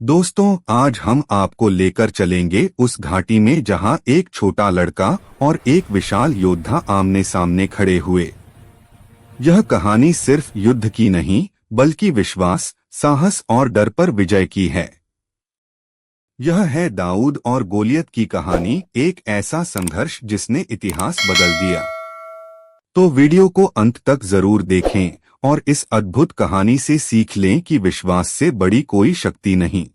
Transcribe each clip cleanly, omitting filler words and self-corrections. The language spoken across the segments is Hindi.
दोस्तों, आज हम आपको लेकर चलेंगे उस घाटी में जहां एक छोटा लड़का और एक विशाल योद्धा आमने सामने खड़े हुए। यह कहानी सिर्फ युद्ध की नहीं, बल्कि विश्वास, साहस और डर पर विजय की है। यह है दाऊद और गोलियत की कहानी, एक ऐसा संघर्ष जिसने इतिहास बदल दिया। तो वीडियो को अंत तक जरूर देखें और इस अद्भुत कहानी से सीख लें कि विश्वास से बड़ी कोई शक्ति नहीं।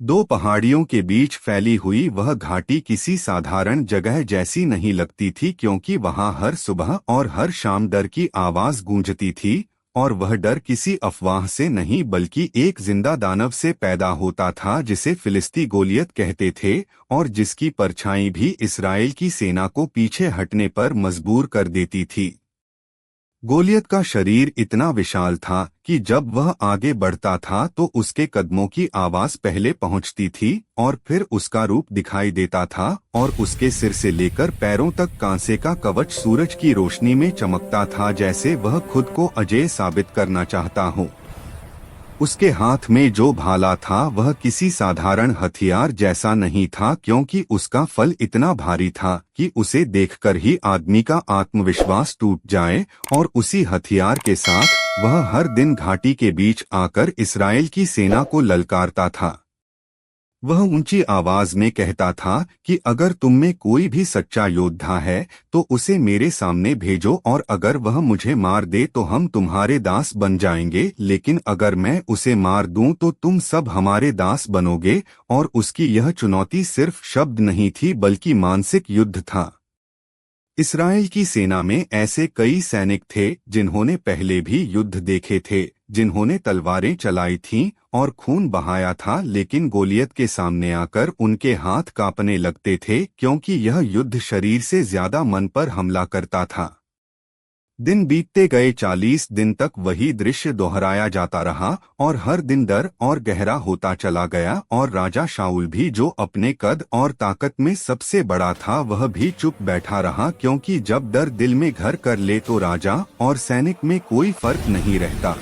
दो पहाड़ियों के बीच फैली हुई वह घाटी किसी साधारण जगह जैसी नहीं लगती थी, क्योंकि वहां हर सुबह और हर शाम डर की आवाज गूंजती थी। और वह डर किसी अफवाह से नहीं, बल्कि एक जिंदा दानव से पैदा होता था जिसे फिलिस्ती गोलियत कहते थे, और जिसकी परछाई भी इस्राएल की सेना को पीछे हटने पर मजबूर कर देती थी। गोलियत का शरीर इतना विशाल था कि जब वह आगे बढ़ता था तो उसके कदमों की आवाज पहले पहुंचती थी और फिर उसका रूप दिखाई देता था, और उसके सिर से लेकर पैरों तक कांसे का कवच सूरज की रोशनी में चमकता था, जैसे वह खुद को अजेय साबित करना चाहता हो। उसके हाथ में जो भाला था वह किसी साधारण हथियार जैसा नहीं था, क्योंकि उसका फल इतना भारी था कि उसे देखकर ही आदमी का आत्मविश्वास टूट जाए। और उसी हथियार के साथ वह हर दिन घाटी के बीच आकर इस्राएल की सेना को ललकारता था। वह ऊंची आवाज में कहता था कि अगर तुम में कोई भी सच्चा योद्धा है तो उसे मेरे सामने भेजो, और अगर वह मुझे मार दे तो हम तुम्हारे दास बन जाएंगे, लेकिन अगर मैं उसे मार दूं तो तुम सब हमारे दास बनोगे। और उसकी यह चुनौती सिर्फ शब्द नहीं थी, बल्कि मानसिक युद्ध था। इस्राएल की सेना में ऐसे कई सैनिक थे जिन्होंने पहले भी युद्ध देखे थे, जिन्होंने तलवारें चलाई थीं और खून बहाया था, लेकिन गोलियत के सामने आकर उनके हाथ कांपने लगते थे, क्योंकि यह युद्ध शरीर से ज्यादा मन पर हमला करता था। दिन बीतते गए, 40 दिन तक वही दृश्य दोहराया जाता रहा, और हर दिन डर और गहरा होता चला गया। और राजा शाऊल भी, जो अपने कद और ताकत में सबसे बड़ा था, वह भी चुप बैठा रहा, क्योंकि जब डर दिल में घर कर ले तो राजा और सैनिक में कोई फर्क नहीं रहता।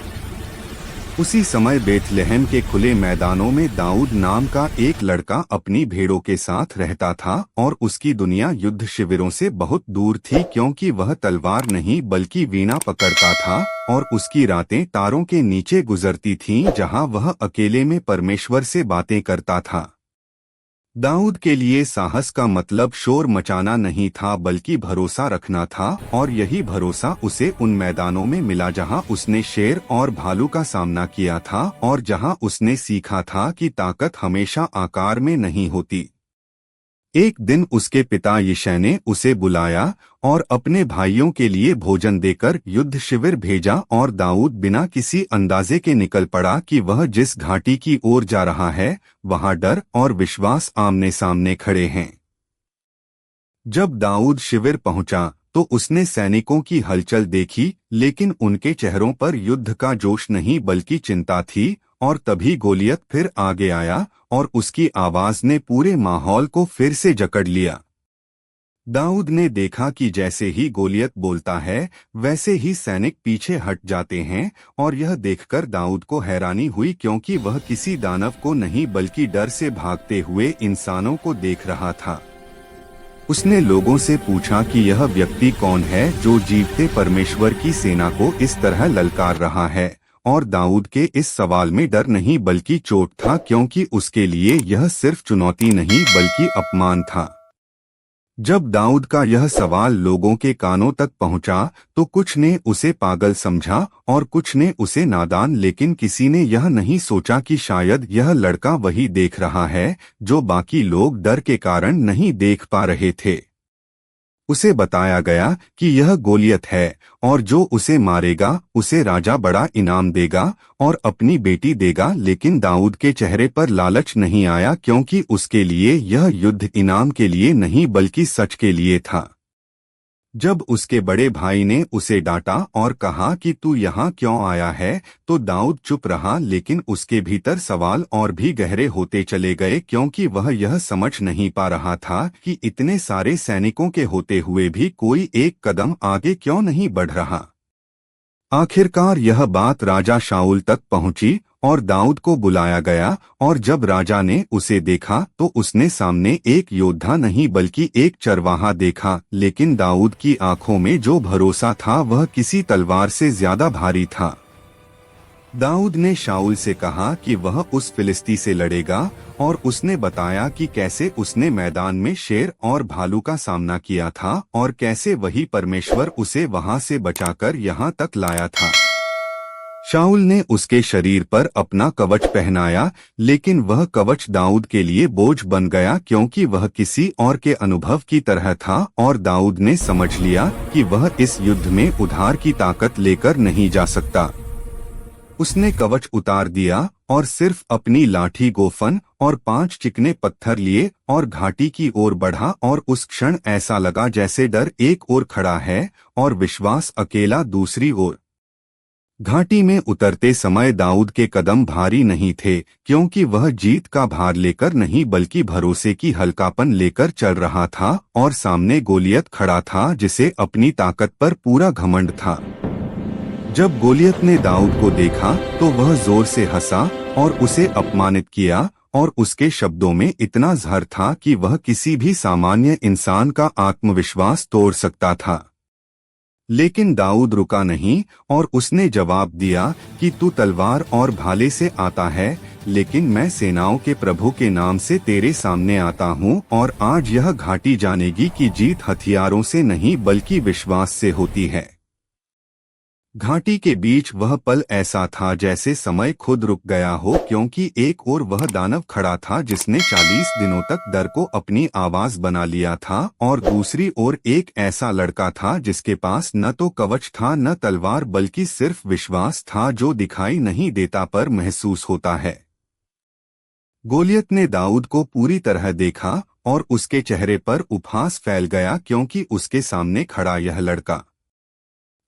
उसी समय बेथलेहम के खुले मैदानों में दाऊद नाम का एक लड़का अपनी भेड़ों के साथ रहता था, और उसकी दुनिया युद्ध शिविरों से बहुत दूर थी, क्योंकि वह तलवार नहीं बल्कि वीणा पकड़ता था। और उसकी रातें तारों के नीचे गुजरती थीं, जहां वह अकेले में परमेश्वर से बातें करता था। दाऊद के लिए साहस का मतलब शोर मचाना नहीं था, बल्कि भरोसा रखना था, और यही भरोसा उसे उन मैदानों में मिला जहां उसने शेर और भालू का सामना किया था, और जहां उसने सीखा था कि ताकत हमेशा आकार में नहीं होती। एक दिन उसके पिता यिशै ने उसे बुलाया और अपने भाइयों के लिए भोजन देकर युद्ध शिविर भेजा, और दाऊद बिना किसी अंदाजे के निकल पड़ा कि वह जिस घाटी की ओर जा रहा है वहां डर और विश्वास आमने सामने खड़े हैं। जब दाऊद शिविर पहुंचा तो उसने सैनिकों की हलचल देखी, लेकिन उनके चेहरों पर युद्ध का जोश नहीं बल्कि चिंता थी। और तभी गोलियत फिर आगे आया, और उसकी आवाज ने पूरे माहौल को फिर से जकड़ लिया। दाऊद ने देखा कि जैसे ही गोलियत बोलता है वैसे ही सैनिक पीछे हट जाते हैं, और यह देखकर दाऊद को हैरानी हुई, क्योंकि वह किसी दानव को नहीं बल्कि डर से भागते हुए इंसानों को देख रहा था। उसने लोगों से पूछा कि यह व्यक्ति कौन है जो जीवते परमेश्वर की सेना को इस तरह ललकार रहा है। और दाऊद के इस सवाल में डर नहीं बल्कि चोट था, क्योंकि उसके लिए यह सिर्फ चुनौती नहीं बल्कि अपमान था। जब दाऊद का यह सवाल लोगों के कानों तक पहुंचा तो कुछ ने उसे पागल समझा और कुछ ने उसे नादान, लेकिन किसी ने यह नहीं सोचा कि शायद यह लड़का वही देख रहा है जो बाकी लोग डर के कारण नहीं देख पा रहे थे। उसे बताया गया कि यह गोलियत है, और जो उसे मारेगा उसे राजा बड़ा इनाम देगा और अपनी बेटी देगा। लेकिन दाऊद के चेहरे पर लालच नहीं आया, क्योंकि उसके लिए यह युद्ध इनाम के लिए नहीं बल्कि सच के लिए था। जब उसके बड़े भाई ने उसे डांटा और कहा कि तू यहाँ क्यों आया है, तो दाऊद चुप रहा, लेकिन उसके भीतर सवाल और भी गहरे होते चले गए, क्योंकि वह यह समझ नहीं पा रहा था कि इतने सारे सैनिकों के होते हुए भी कोई एक कदम आगे क्यों नहीं बढ़ रहा। आखिरकार यह बात राजा शाऊल तक पहुंची, और दाऊद को बुलाया गया, और जब राजा ने उसे देखा तो उसने सामने एक योद्धा नहीं बल्कि एक चरवाहा देखा, लेकिन दाऊद की आंखों में जो भरोसा था वह किसी तलवार से ज्यादा भारी था। दाऊद ने शाऊल से कहा कि वह उस फिलिस्ती से लड़ेगा, और उसने बताया कि कैसे उसने मैदान में शेर और भालू का सामना किया था और कैसे वही परमेश्वर उसे वहां से बचाकर यहाँ तक लाया था। शाऊल ने उसके शरीर पर अपना कवच पहनाया, लेकिन वह कवच दाऊद के लिए बोझ बन गया क्योंकि वह किसी और के अनुभव की तरह था, और दाऊद ने समझ लिया कि वह इस युद्ध में उधार की ताकत लेकर नहीं जा सकता। उसने कवच उतार दिया और सिर्फ अपनी लाठी गोफन और 5 चिकने पत्थर लिए और घाटी की ओर बढ़ा, और उस क्षण ऐसा लगा जैसे डर एक ओर खड़ा है और विश्वास अकेला दूसरी ओर। घाटी में उतरते समय दाऊद के कदम भारी नहीं थे, क्योंकि वह जीत का भार लेकर नहीं बल्कि भरोसे की हल्कापन लेकर चल रहा था, और सामने गोलियत खड़ा था जिसे अपनी ताकत पर पूरा घमंड था। जब गोलियत ने दाऊद को देखा तो वह जोर से हंसा और उसे अपमानित किया, और उसके शब्दों में इतना जहर था कि वह किसी भी सामान्य इंसान का आत्मविश्वास तोड़ सकता था। लेकिन दाऊद रुका नहीं, और उसने जवाब दिया कि तू तलवार और भाले से आता है, लेकिन मैं सेनाओं के प्रभु के नाम से तेरे सामने आता हूँ, और आज यह घाटी जानेगी कि जीत हथियारों से नहीं बल्कि विश्वास से होती है। घाटी के बीच वह पल ऐसा था जैसे समय खुद रुक गया हो, क्योंकि एक ओर वह दानव खड़ा था जिसने 40 दिनों तक डर को अपनी आवाज बना लिया था, और दूसरी ओर एक ऐसा लड़का था जिसके पास न तो कवच था न तलवार बल्कि सिर्फ विश्वास था जो दिखाई नहीं देता पर महसूस होता है। गोलियत ने दाऊद को पूरी तरह देखा और उसके चेहरे पर उपहास फैल गया, क्योंकि उसके सामने खड़ा यह लड़का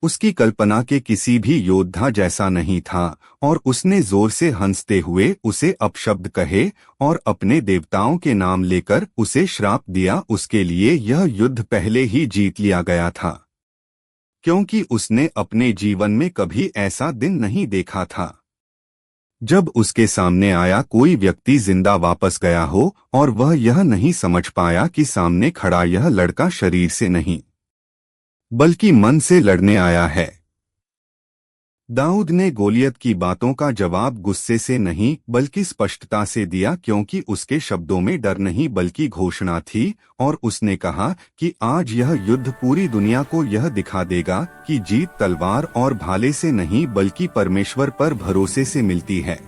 उसकी कल्पना के किसी भी योद्धा जैसा नहीं था, और उसने जोर से हंसते हुए उसे अपशब्द कहे और अपने देवताओं के नाम लेकर उसे श्राप दिया। उसके लिए यह युद्ध पहले ही जीत लिया गया था, क्योंकि उसने अपने जीवन में कभी ऐसा दिन नहीं देखा था जब उसके सामने आया कोई व्यक्ति जिंदा वापस गया हो, और वह यह नहीं समझ पाया कि सामने खड़ा यह लड़का शरीर से नहीं बल्कि मन से लड़ने आया है। दाऊद ने गोलियत की बातों का जवाब गुस्से से नहीं बल्कि स्पष्टता से दिया, क्योंकि उसके शब्दों में डर नहीं बल्कि घोषणा थी, और उसने कहा कि आज यह युद्ध पूरी दुनिया को यह दिखा देगा कि जीत तलवार और भाले से नहीं बल्कि परमेश्वर पर भरोसे से मिलती है।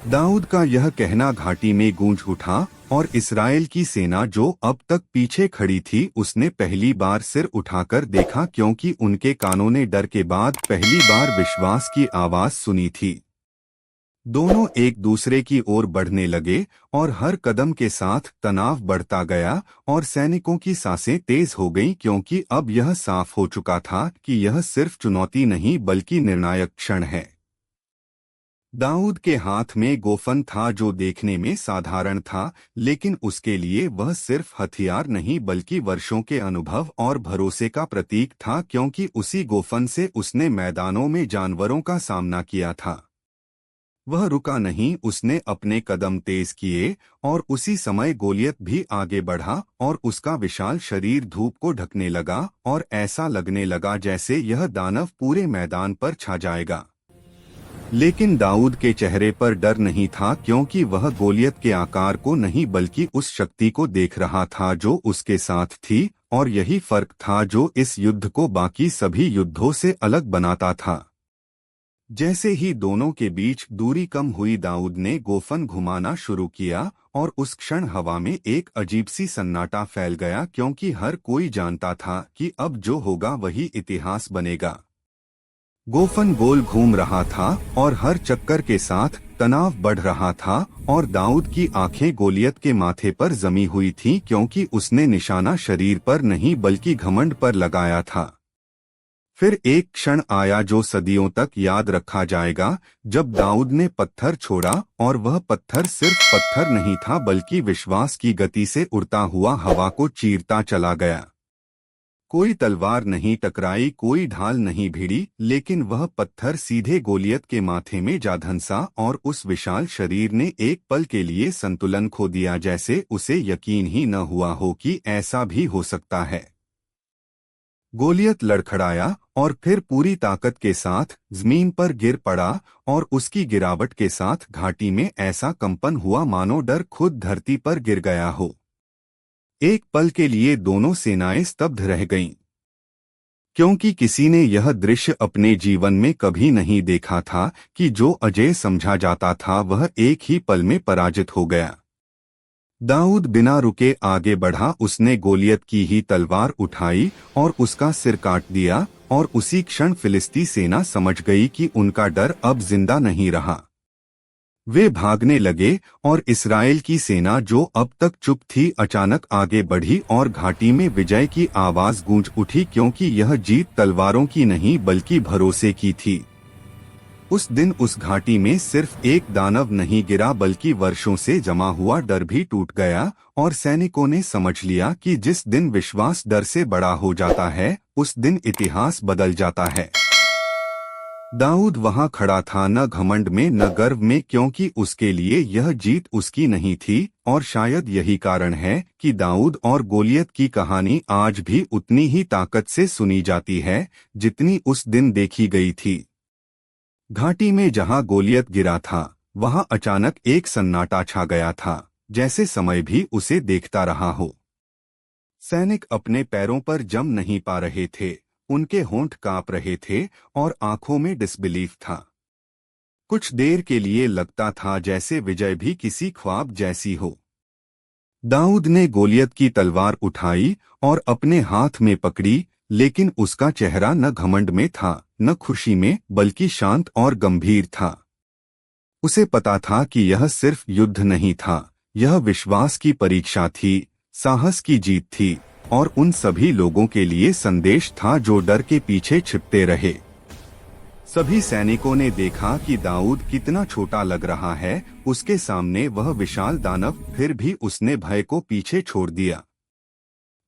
दाऊद का यह कहना घाटी में गूंज उठा, और इस्राएल की सेना जो अब तक पीछे खड़ी थी उसने पहली बार सिर उठाकर देखा, क्योंकि उनके कानों ने डर के बाद पहली बार विश्वास की आवाज सुनी थी। दोनों एक दूसरे की ओर बढ़ने लगे, और हर कदम के साथ तनाव बढ़ता गया, और सैनिकों की सांसें तेज हो गईं, क्योंकि अब यह साफ हो चुका था कि यह सिर्फ चुनौती नहीं बल्कि निर्णायक क्षण है। दाऊद के हाथ में गोफन था जो देखने में साधारण था, लेकिन उसके लिए वह सिर्फ हथियार नहीं बल्कि वर्षों के अनुभव और भरोसे का प्रतीक था, क्योंकि उसी गोफन से उसने मैदानों में जानवरों का सामना किया था। वह रुका नहीं, उसने अपने कदम तेज किए, और उसी समय गोलियत भी आगे बढ़ा, और उसका विशाल शरीर धूप को ढकने लगा, और ऐसा लगने लगा जैसे यह दानव पूरे मैदान पर छा जाएगा। लेकिन दाऊद के चेहरे पर डर नहीं था, क्योंकि वह गोलियत के आकार को नहीं बल्कि उस शक्ति को देख रहा था जो उसके साथ थी, और यही फर्क था जो इस युद्ध को बाकी सभी युद्धों से अलग बनाता था। जैसे ही दोनों के बीच दूरी कम हुई, दाऊद ने गोफन घुमाना शुरू किया, और उस क्षण हवा में एक अजीब सी सन्नाटा फैल गया, क्योंकि हर कोई जानता था कि अब जो होगा वही इतिहास बनेगा। गोफन गोल घूम रहा था और हर चक्कर के साथ तनाव बढ़ रहा था, और दाऊद की आंखें गोलियत के माथे पर जमी हुई थीं, क्योंकि उसने निशाना शरीर पर नहीं बल्कि घमंड पर लगाया था। फिर एक क्षण आया जो सदियों तक याद रखा जाएगा, जब दाऊद ने पत्थर छोड़ा, और वह पत्थर सिर्फ पत्थर नहीं था बल्कि विश्वास की गति से उड़ता हुआ हवा को चीरता चला गया। कोई तलवार नहीं टकराई, कोई ढाल नहीं भिड़ी, लेकिन वह पत्थर सीधे गोलियत के माथे में जा धंसा और उस विशाल शरीर ने एक पल के लिए संतुलन खो दिया, जैसे उसे यकीन ही न हुआ हो कि ऐसा भी हो सकता है। गोलियत लड़खड़ाया और फिर पूरी ताकत के साथ जमीन पर गिर पड़ा और उसकी गिरावट के साथ घाटी में ऐसा कंपन हुआ मानो डर खुद धरती पर गिर गया हो। एक पल के लिए दोनों सेनाएं स्तब्ध रह गईं, क्योंकि किसी ने यह दृश्य अपने जीवन में कभी नहीं देखा था कि जो अजय समझा जाता था वह एक ही पल में पराजित हो गया। दाऊद बिना रुके आगे बढ़ा, उसने गोलियत की ही तलवार उठाई और उसका सिर काट दिया, और उसी क्षण फिलिस्ती सेना समझ गई कि उनका डर अब जिंदा नहीं रहा। वे भागने लगे और इस्राएल की सेना जो अब तक चुप थी अचानक आगे बढ़ी और घाटी में विजय की आवाज गूंज उठी, क्योंकि यह जीत तलवारों की नहीं बल्कि भरोसे की थी। उस दिन उस घाटी में सिर्फ एक दानव नहीं गिरा बल्कि वर्षों से जमा हुआ डर भी टूट गया, और सैनिकों ने समझ लिया कि जिस दिन विश्वास डर से बड़ा हो जाता है उस दिन इतिहास बदल जाता है। दाऊद वहां खड़ा था, न घमंड में न गर्व में, क्योंकि उसके लिए यह जीत उसकी नहीं थी, और शायद यही कारण है कि दाऊद और गोलियत की कहानी आज भी उतनी ही ताकत से सुनी जाती है जितनी उस दिन देखी गई थी। घाटी में जहां गोलियत गिरा था वहां अचानक एक सन्नाटा छा गया था, जैसे समय भी उसे देखता रहा हो। सैनिक अपने पैरों पर जम नहीं पा रहे थे, उनके होंठ कांप रहे थे और आंखों में डिसबिलीफ था। कुछ देर के लिए लगता था जैसे विजय भी किसी ख्वाब जैसी हो। दाऊद ने गोलियत की तलवार उठाई और अपने हाथ में पकड़ी, लेकिन उसका चेहरा न घमंड में था न खुशी में, बल्कि शांत और गंभीर था। उसे पता था कि यह सिर्फ युद्ध नहीं था, यह विश्वास की परीक्षा थी, साहस की जीत थी, और उन सभी लोगों के लिए संदेश था जो डर के पीछे छिपते रहे। सभी सैनिकों ने देखा कि दाऊद कितना छोटा लग रहा है, उसके सामने वह विशाल दानव, फिर भी उसने भय को पीछे छोड़ दिया।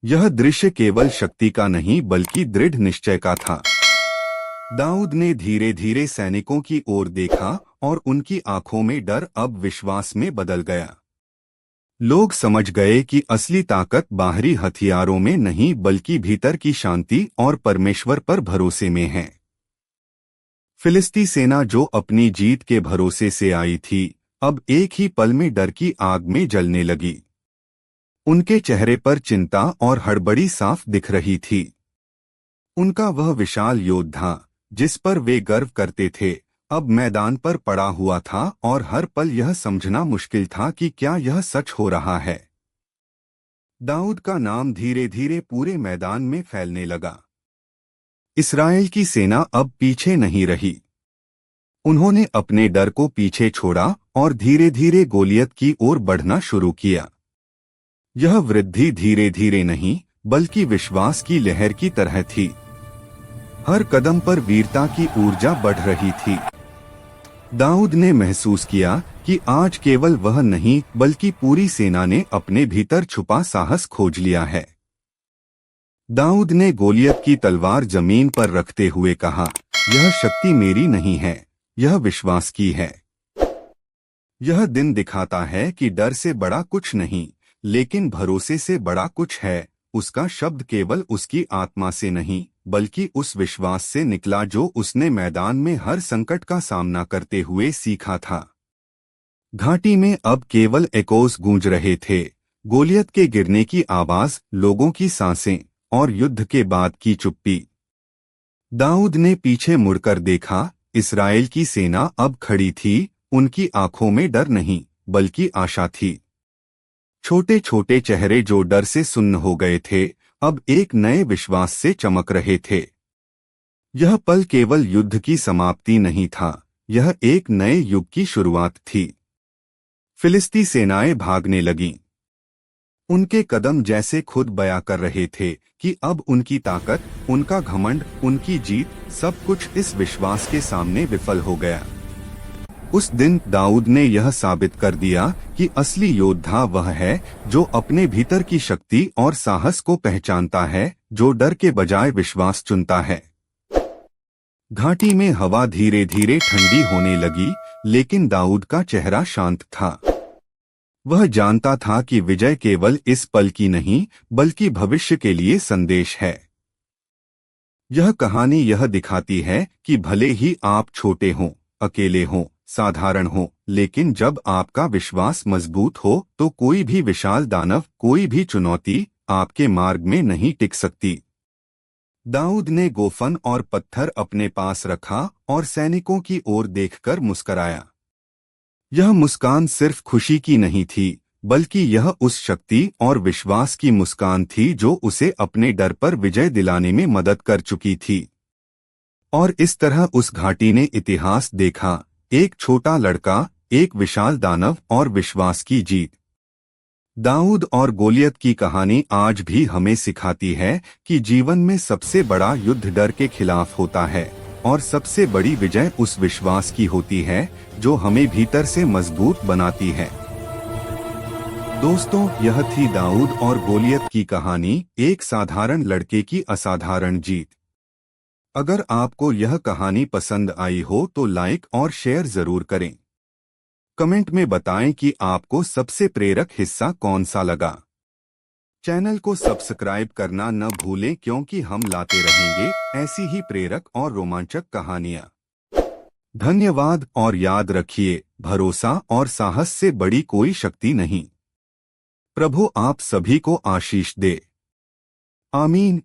यह दृश्य केवल शक्ति का नहीं बल्कि दृढ़ निश्चय का था। दाऊद ने धीरे धीरे सैनिकों की ओर देखा और उनकी आंखों में डर अब विश्वास में बदल गया। लोग समझ गए कि असली ताकत बाहरी हथियारों में नहीं बल्कि भीतर की शांति और परमेश्वर पर भरोसे में है। फिलिस्ती सेना जो अपनी जीत के भरोसे से आई थी अब एक ही पल में डर की आग में जलने लगी। उनके चेहरे पर चिंता और हड़बड़ी साफ दिख रही थी। उनका वह विशाल योद्धा जिस पर वे गर्व करते थे अब मैदान पर पड़ा हुआ था, और हर पल यह समझना मुश्किल था कि क्या यह सच हो रहा है। दाऊद का नाम धीरे धीरे पूरे मैदान में फैलने लगा। इस्राएल की सेना अब पीछे नहीं रही। उन्होंने अपने डर को पीछे छोड़ा और धीरे धीरे गोलियत की ओर बढ़ना शुरू किया। यह वृद्धि धीरे धीरे नहीं बल्कि विश्वास की लहर की तरह थी। हर कदम पर वीरता की ऊर्जा बढ़ रही थी। दाऊद ने महसूस किया कि आज केवल वह नहीं बल्कि पूरी सेना ने अपने भीतर छुपा साहस खोज लिया है। दाऊद ने गोलियत की तलवार जमीन पर रखते हुए कहा, यह शक्ति मेरी नहीं है, यह विश्वास की है। यह दिन दिखाता है कि डर से बड़ा कुछ नहीं, लेकिन भरोसे से बड़ा कुछ है। उसका शब्द केवल उसकी आत्मा से नहीं बल्कि उस विश्वास से निकला जो उसने मैदान में हर संकट का सामना करते हुए सीखा था। घाटी में अब केवल एकोस गूंज रहे थे, गोलियत के गिरने की आवाज, लोगों की सांसें और युद्ध के बाद की चुप्पी। दाऊद ने पीछे मुड़कर देखा, इस्राएल की सेना अब खड़ी थी, उनकी आंखों में डर नहीं बल्कि आशा थी। छोटे छोटे चेहरे जो डर से सुन्न हो गए थे अब एक नए विश्वास से चमक रहे थे। यह पल केवल युद्ध की समाप्ति नहीं था, यह एक नए युग की शुरुआत थी। फिलिस्ती सेनाएं भागने लगीं। उनके कदम जैसे खुद बयां कर रहे थे कि अब उनकी ताकत, उनका घमंड, उनकी जीत, सब कुछ इस विश्वास के सामने विफल हो गया। उस दिन दाऊद ने यह साबित कर दिया कि असली योद्धा वह है जो अपने भीतर की शक्ति और साहस को पहचानता है, जो डर के बजाय विश्वास चुनता है। घाटी में हवा धीरे धीरे ठंडी होने लगी, लेकिन दाऊद का चेहरा शांत था। वह जानता था कि विजय केवल इस पल की नहीं, बल्कि भविष्य के लिए संदेश है। यह कहानी यह दिखाती है कि भले ही आप छोटे हों, अकेले हों, साधारण हों, लेकिन जब आपका विश्वास मजबूत हो तो कोई भी विशाल दानव, कोई भी चुनौती आपके मार्ग में नहीं टिक सकती। दाऊद ने गोफन और पत्थर अपने पास रखा और सैनिकों की ओर देखकर मुस्कराया। यह मुस्कान सिर्फ खुशी की नहीं थी, बल्कि यह उस शक्ति और विश्वास की मुस्कान थी जो उसे अपने डर पर विजय दिलाने में मदद कर चुकी थी। और इस तरह उस घाटी ने इतिहास देखा, एक छोटा लड़का, एक विशाल दानव और विश्वास की जीत। दाऊद और गोलियत की कहानी आज भी हमें सिखाती है कि जीवन में सबसे बड़ा युद्ध डर के खिलाफ होता है, और सबसे बड़ी विजय उस विश्वास की होती है जो हमें भीतर से मजबूत बनाती है। दोस्तों, यह थी दाऊद और गोलियत की कहानी, एक साधारण लड़के की असाधारण जीत। अगर आपको यह कहानी पसंद आई हो तो लाइक और शेयर जरूर करें। कमेंट में बताएं कि आपको सबसे प्रेरक हिस्सा कौन सा लगा। चैनल को सब्सक्राइब करना न भूलें, क्योंकि हम लाते रहेंगे ऐसी ही प्रेरक और रोमांचक कहानियां। धन्यवाद और याद रखिए, भरोसा और साहस से बड़ी कोई शक्ति नहीं। प्रभु आप सभी को आशीष दे। आमीन।